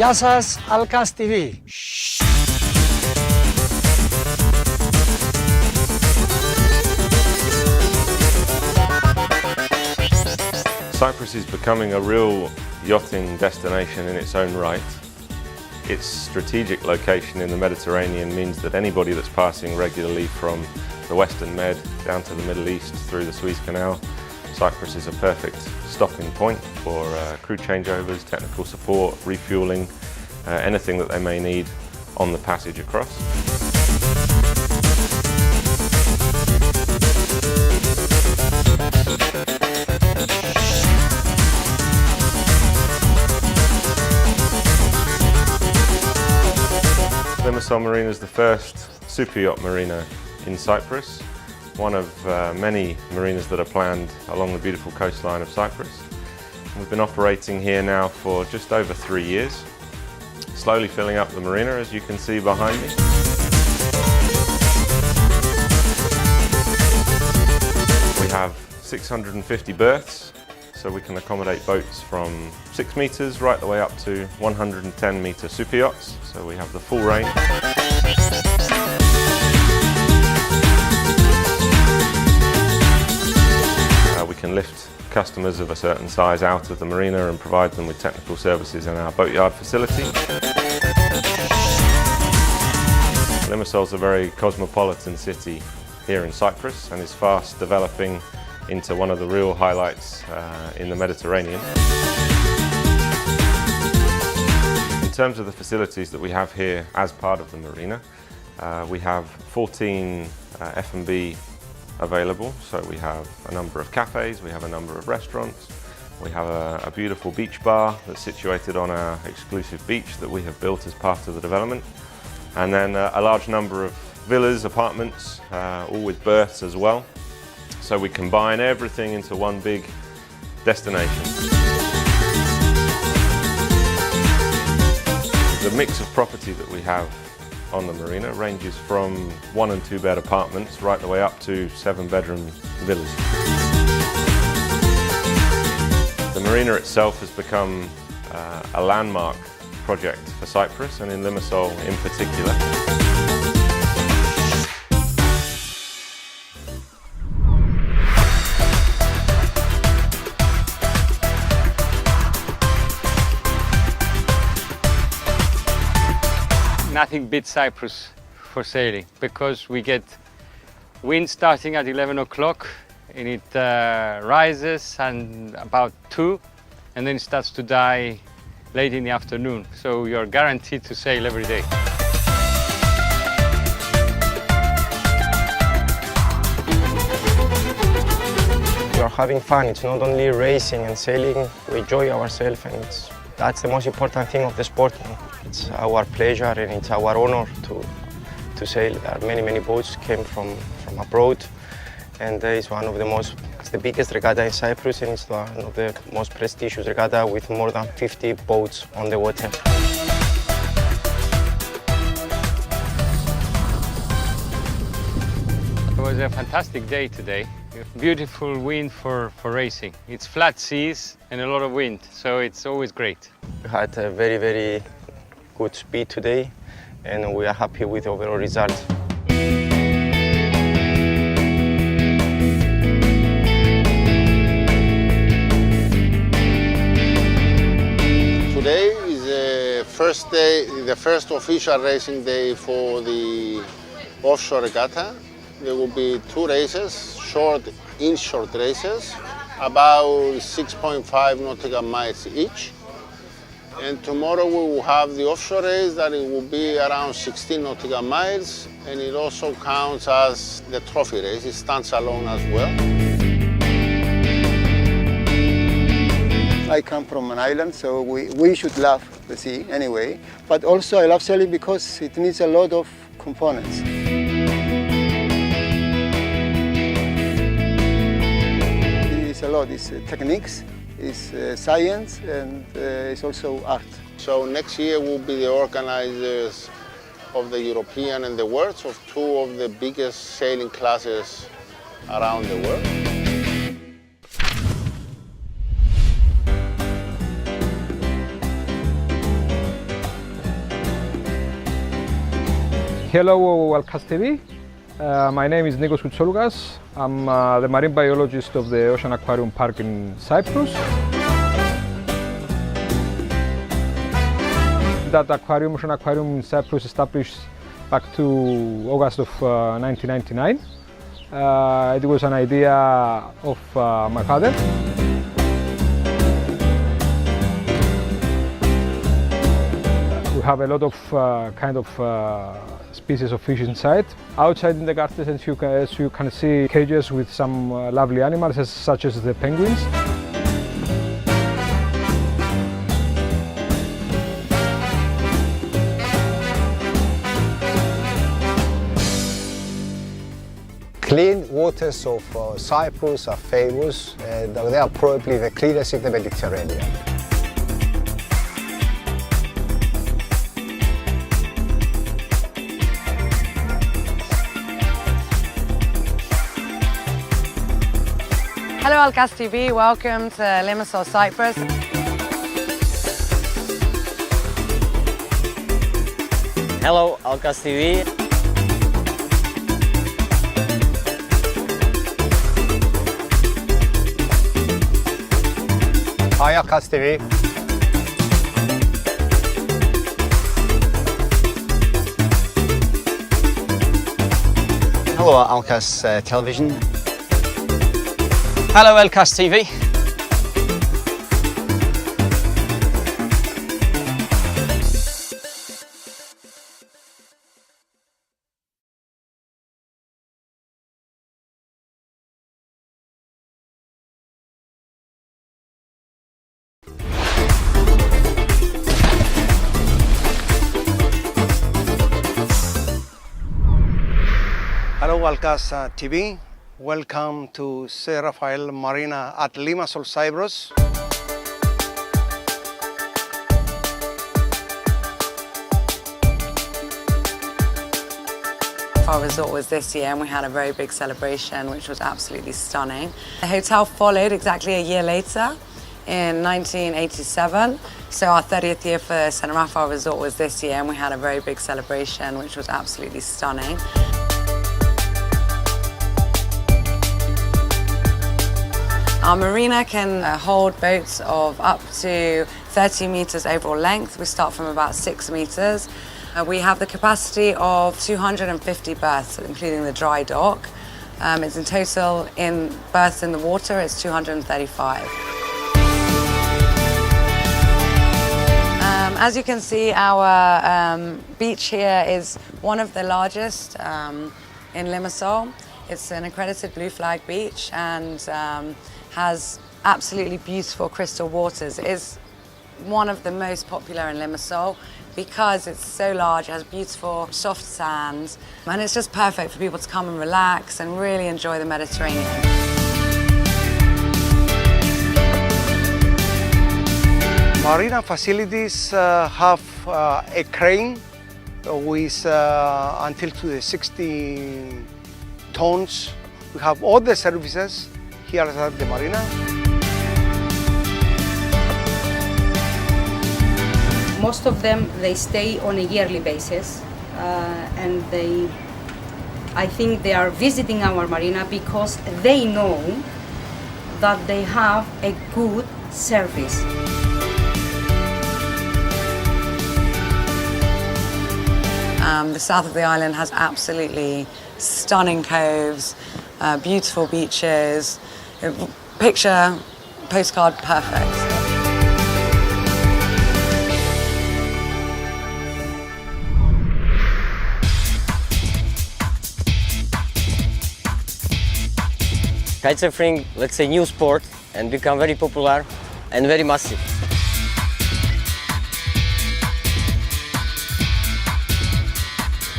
Γεια σας, Alcas TV. Cyprus is becoming a real yachting destination in its own right. Its strategic location in the Mediterranean means that anybody that's passing regularly from the Western Med down to the Middle East through the Suez Canal, Cyprus is a perfect stopping point for crew changeovers, technical support, refueling, anything that they may need on the passage across. Limassol Marina is the first super yacht marina in Cyprus, one of many marinas that are planned along the beautiful coastline of Cyprus. We've been operating here now for just over 3 years, slowly filling up the marina, as you can see behind me. We have 650 berths, so we can accommodate boats from 6 metres right the way up to 110 metre super yachts, so we have the full range. We can lift customers of a certain size out of the marina and provide them with technical services in our boatyard facility. Limassol is a very cosmopolitan city here in Cyprus and is fast developing into one of the real highlights in the Mediterranean. In terms of the facilities that we have here as part of the marina, we have 14 F&B available, so we have a number of cafes, we have a number of restaurants, we have a beautiful beach bar that's situated on our exclusive beach that we have built as part of the development, and then a large number of villas, apartments, all with berths as well. So we combine everything into one big destination. The mix of property that we have on the marina ranges from 1 and 2 bed apartments right the way up to 7-bedroom villas. The marina itself has become a landmark project for Cyprus and in Limassol in particular. Nothing beats Cyprus for sailing because we get wind starting at 11 o'clock and it rises and about 2 and then it starts to die late in the afternoon. So you're guaranteed to sail every day. You're having fun. It's not only racing and sailing. We enjoy ourselves and that's the most important thing of the sport. It's our pleasure and it's our honor to sail. There are many boats came from abroad, and it's it's the biggest regatta in Cyprus, and it's one of the most prestigious regatta with more than 50 boats on the water. It was a fantastic day today. Beautiful wind for racing. It's flat seas and a lot of wind, so it's always great. We had a very good speed today, and we are happy with the overall result. Today is the first official racing day for the offshore regatta. There will be 2 races, short races, about 6.5 nautical miles each. And tomorrow we will have the offshore race that it will be around 16 nautical miles, and it also counts as the trophy race. It stands alone as well. I come from an island, so we should love the sea anyway. But also I love sailing because it needs a lot of components. It's a lot. It's techniques, it's science, and it's also art. So next year we'll be the organizers of the European and the world of 2 of the biggest sailing classes around the world. Hello, Alcast TV. My name is Nikos Koutsoulougas. I'm the marine biologist of the Ocean Aquarium Park in Cyprus. That aquarium, Ocean Aquarium in Cyprus, established back to August of 1999. It was an idea of my father. We have a lot of species of fish inside. Outside in the gardens, as you can see, cages with some lovely animals, such as the penguins. Clean waters of Cyprus are famous, and they are probably the cleanest in the Mediterranean. Hello Alcast TV, welcome to Limassol, Cyprus. Hello Alcast TV. Hi Alcast TV. Hello Alcast Television. Hello Alcast TV. Hello Alcast TV. Welcome to St. Raphael Marina at Limassol, Cyprus. Our resort was this year and we had a very big celebration which was absolutely stunning. The hotel followed exactly a year later in 1987. So our 30th year for St. Raphael Resort was this year and we had a very big celebration which was absolutely stunning. Our marina can hold boats of up to 30 meters overall length. We start from about 6 meters. We have the capacity of 250 berths, including the dry dock. It's in total in berths in the water, it's 235. As you can see, our beach here is one of the largest in Limassol. It's an accredited Blue Flag beach and has absolutely beautiful crystal waters. It is one of the most popular in Limassol because it's so large, it has beautiful soft sands, and it's just perfect for people to come and relax and really enjoy the Mediterranean. Marina facilities have a crane with until to the 60 tons. We have all the services here at the marina. Most of them, they stay on a yearly basis and I think they are visiting our marina because they know that they have a good service. The south of the island has absolutely stunning coves, beautiful beaches, picture postcard perfect. Kitesurfing, let's say, new sport and become very popular and very massive.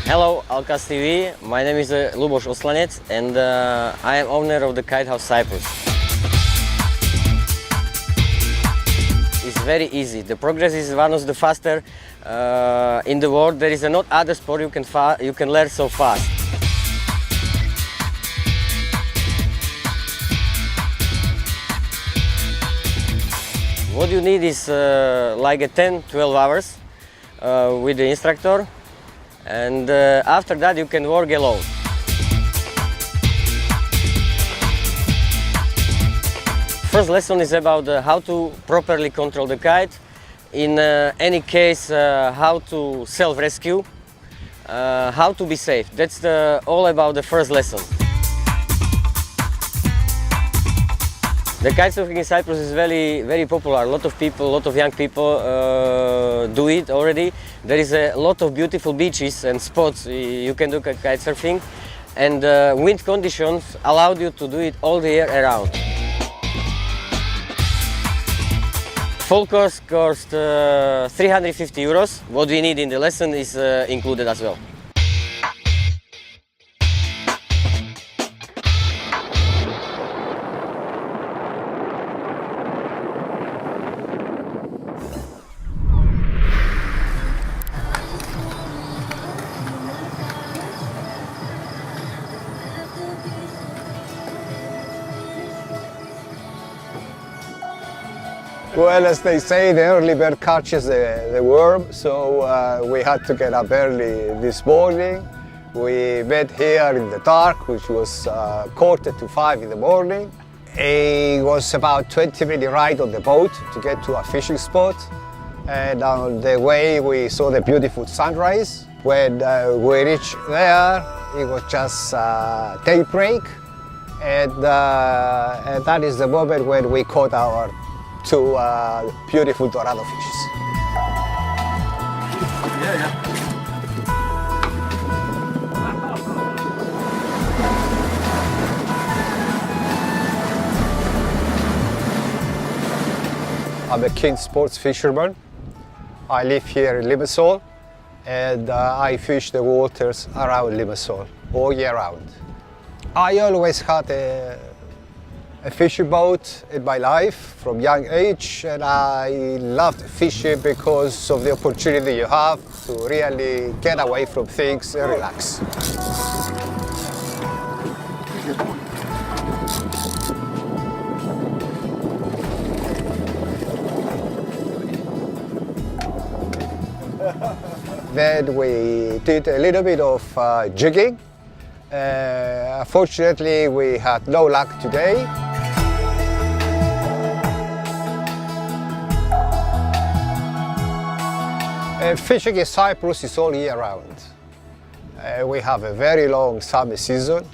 Hello Alcast TV, my name is Lubos Oslanets and I am owner of the Kite House Cyprus. It's very easy. The progress is one of the faster in the world. There is no other sport you can learn so fast. What you need is like a 10-12 hours with the instructor. and after that you can work alone. First lesson is about how to properly control the kite. In any case, how to self-rescue, how to be safe. That's all about the first lesson. The kitesurfing in Cyprus is very popular. A lot of people, a lot of young people do it already. There is a lot of beautiful beaches and spots you can do kitesurfing, and wind conditions allow you to do it all the year around. Full course cost 350 euros. What we need in the lesson is included as well. Well, as they say, the early bird catches the worm, so we had to get up early this morning. We met here in the dark, which was 4:45 in the morning. It was about 20-minute ride on the boat to get to a fishing spot. And on the way, we saw the beautiful sunrise. When we reached there, it was just daybreak. And that is the moment when we caught our two beautiful dorado fishes. I'm a keen sports fisherman. I live here in Limassol, and I fish the waters around Limassol all year round. I always had a fishing boat in my life from young age, and I loved fishing because of the opportunity you have to really get away from things and relax. Then we did a little bit of jigging. Unfortunately, we had no luck today. Fishing in Cyprus is all year round. We have a very long summer season,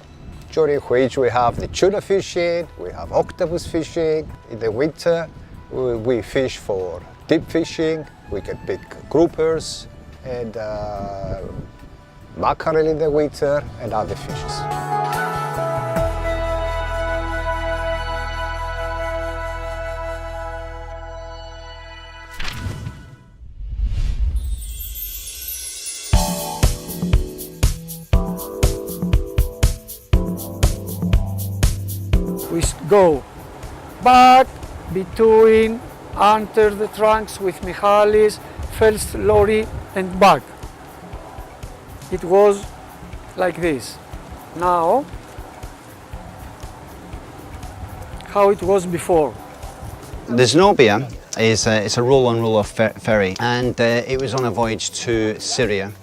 during which we have the tuna fishing, we have octopus fishing. In the winter, we fish for deep fishing. We can pick groupers and mackerel in the winter and other fishes. We go back between under the trunks with Michalis, first lorry and back. It was like this. Now, how it was before. The Zenobia is a roll-on, roll-off ferry, and it was on a voyage to Syria,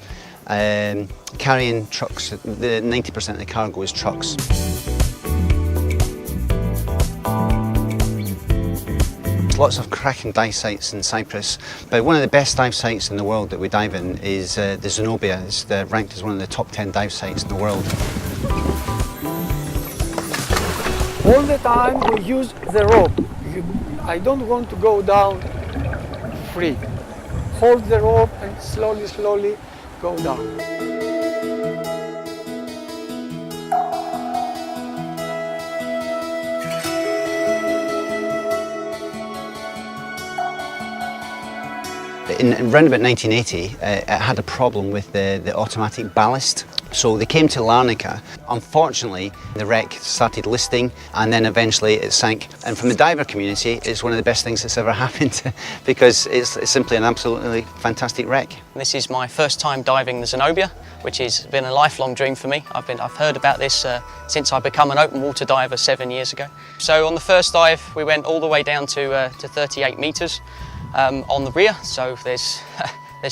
carrying trucks. 90% of the cargo is trucks. Lots of cracking dive sites in Cyprus, but one of the best dive sites in the world that we dive in is the Zenobia. It's ranked as one of the top 10 dive sites in the world. All the time we use the rope. I don't want to go down free. Hold the rope and slowly, slowly go down. In around about 1980, it had a problem with the automatic ballast. So they came to Larnaca. Unfortunately, the wreck started listing and then eventually it sank. And from the diver community, it's one of the best things that's ever happened because it's simply an absolutely fantastic wreck. This is my first time diving the Zenobia, which has been a lifelong dream for me. I've heard about this since I became an open water diver 7 years ago. So on the first dive, we went all the way down to 38 metres. On the rear, so there's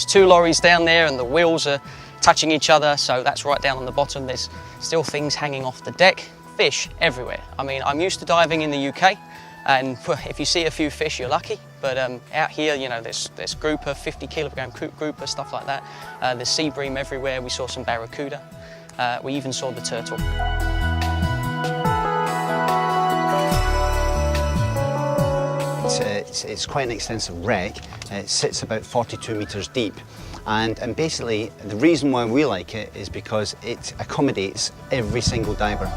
2 lorries down there and the wheels are touching each other, so that's right down on the bottom. There's still things hanging off the deck. Fish everywhere. I mean, I'm used to diving in the UK, and if you see a few fish, you're lucky. But out here, you know, there's grouper, 50 kilogram grouper, stuff like that. There's sea bream everywhere. We saw some barracuda. We even saw the turtle. It's quite an extensive wreck. It sits about 42 metres deep. And basically, the reason why we like it is because it accommodates every single diver.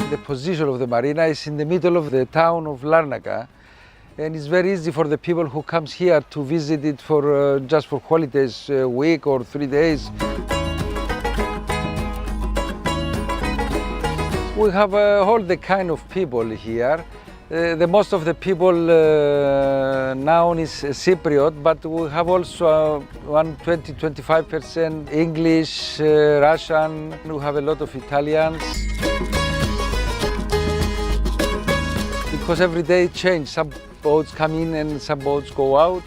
The position of the marina is in the middle of the town of Larnaca, and it's very easy for the people who comes here to visit it for just for holidays, a week or 3 days. We have all the kind of people here. The most of the people now is Cypriot, but we have also 20-25% English, Russian. We have a lot of Italians. Because every day change, some boats come in and some boats go out,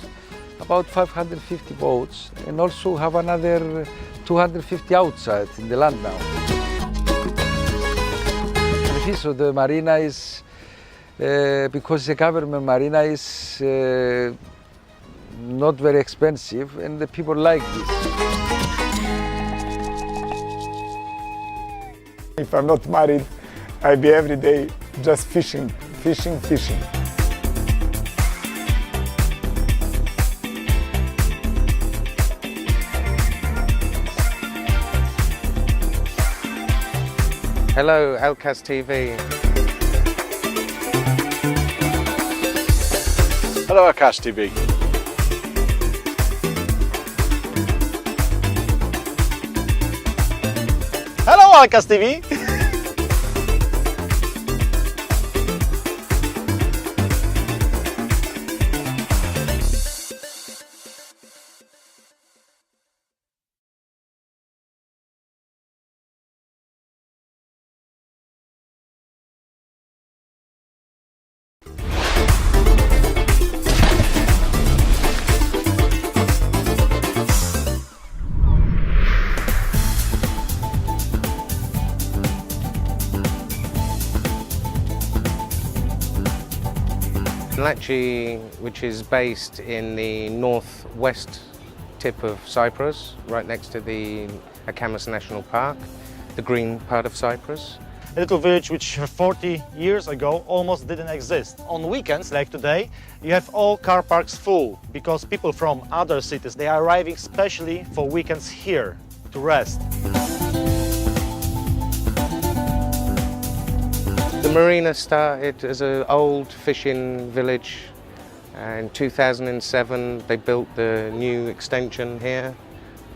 about 550 boats, and also have another 250 outside in the land now. And so the marina is, because the government marina is not very expensive, and the people like this. If I'm not married, I'd be every day just fishing. Fishing. Hello, Elcas TV. Hello, Elcas TV. Hello, Elcas TV. Latchi, which is based in the northwest tip of Cyprus, right next to the Akamas National Park, the green part of Cyprus. A little village which 40 years ago almost didn't exist. On weekends, like today, you have all car parks full because people from other cities, they are arriving specially for weekends here to rest. The marina started as an old fishing village. In 2007, they built the new extension here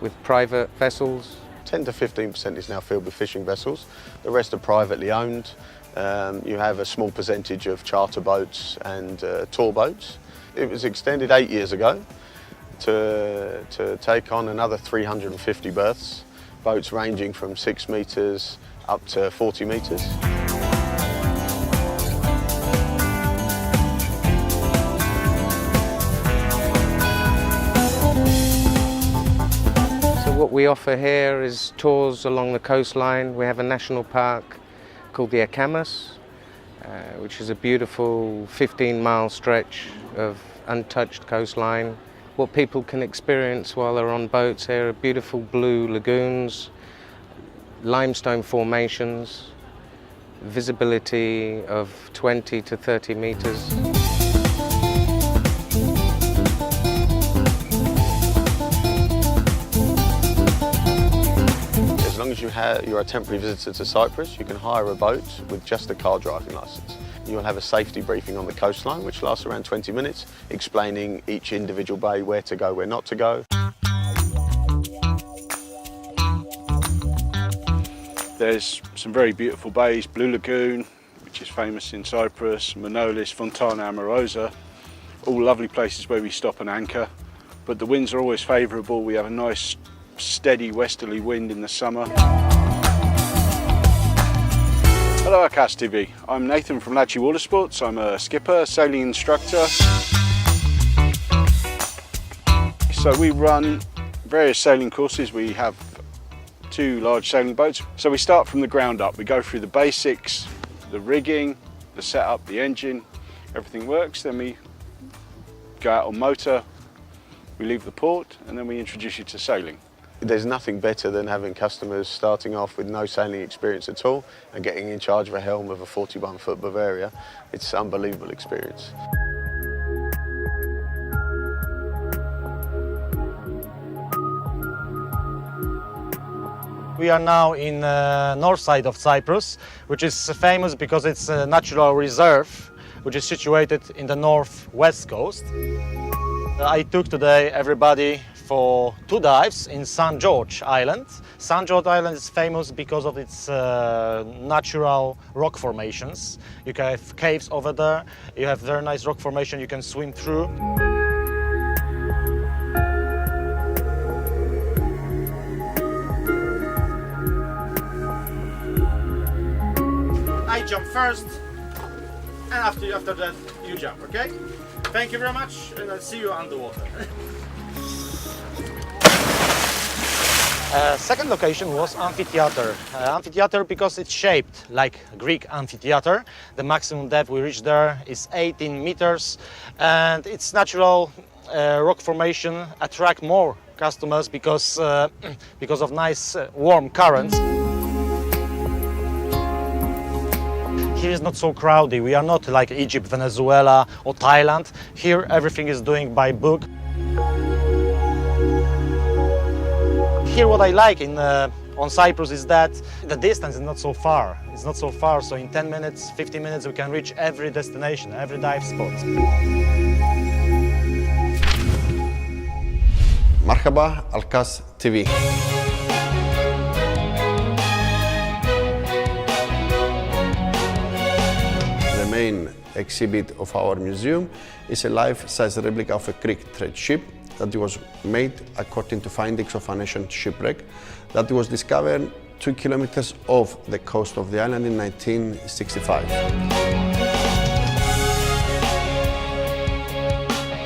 with private vessels. 10 to 15% is now filled with fishing vessels. The rest are privately owned. You have a small percentage of charter boats and tour boats. It was extended 8 years ago to take on another 350 berths, boats ranging from 6 metres up to 40 metres. What we offer here is tours along the coastline. We have a national park called the Akamas, which is a beautiful 15-mile stretch of untouched coastline. What people can experience while they're on boats here are beautiful blue lagoons, limestone formations, visibility of 20 to 30 meters. As long as you're a temporary visitor to Cyprus, you can hire a boat with just a car driving licence. You'll have a safety briefing on the coastline, which lasts around 20 minutes, explaining each individual bay, where to go, where not to go. There's some very beautiful bays, Blue Lagoon, which is famous in Cyprus, Manolis, Fontana Amorosa, all lovely places where we stop and anchor, but the winds are always favourable. We have a nice steady westerly wind in the summer. Hello Akas TV, I'm Nathan from Latchy Watersports. I'm a skipper, sailing instructor. So we run various sailing courses. We have 2 large sailing boats. So we start from the ground up. We go through the basics, the rigging, the setup, the engine, everything works. Then we go out on motor, we leave the port, and then we introduce you to sailing. There's nothing better than having customers starting off with no sailing experience at all and getting in charge of a helm of a 41-foot Bavaria. It's an unbelievable experience. We are now in north side of Cyprus, which is famous because it's a natural reserve, which is situated in the northwest coast. I took today everybody for 2 dives in St. George Island. St. George Island is famous because of its natural rock formations. You can have caves over there, you have very nice rock formation you can swim through. I jump first, and after that you jump, okay? Thank you very much, and I'll see you underwater. Second location was amphitheater. Amphitheater because it's shaped like a Greek amphitheater. The maximum depth we reached there is 18 meters, and its natural rock formation attract more customers because of nice warm currents. Here is not so crowded. We are not like Egypt, Venezuela or Thailand. Here everything is doing by book. Here what I like on Cyprus is that the distance is not so far. It's not so far, so in 10 minutes, 15 minutes we can reach every destination, every dive spot. Marhaba, Alkas TV. The main exhibit of our museum is a life-size replica of a Greek trade ship that was made according to findings of an ancient shipwreck that was discovered 2 kilometers off the coast of the island in 1965.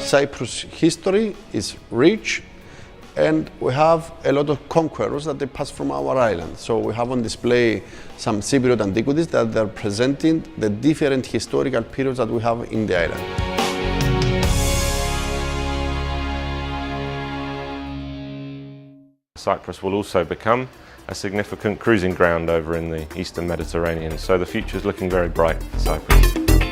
Cyprus history is rich, and we have a lot of conquerors that they passed from our island. So we have on display some Cypriot antiquities that are presenting the different historical periods that we have in the island. Cyprus will also become a significant cruising ground over in the Eastern Mediterranean, so the future is looking very bright for Cyprus.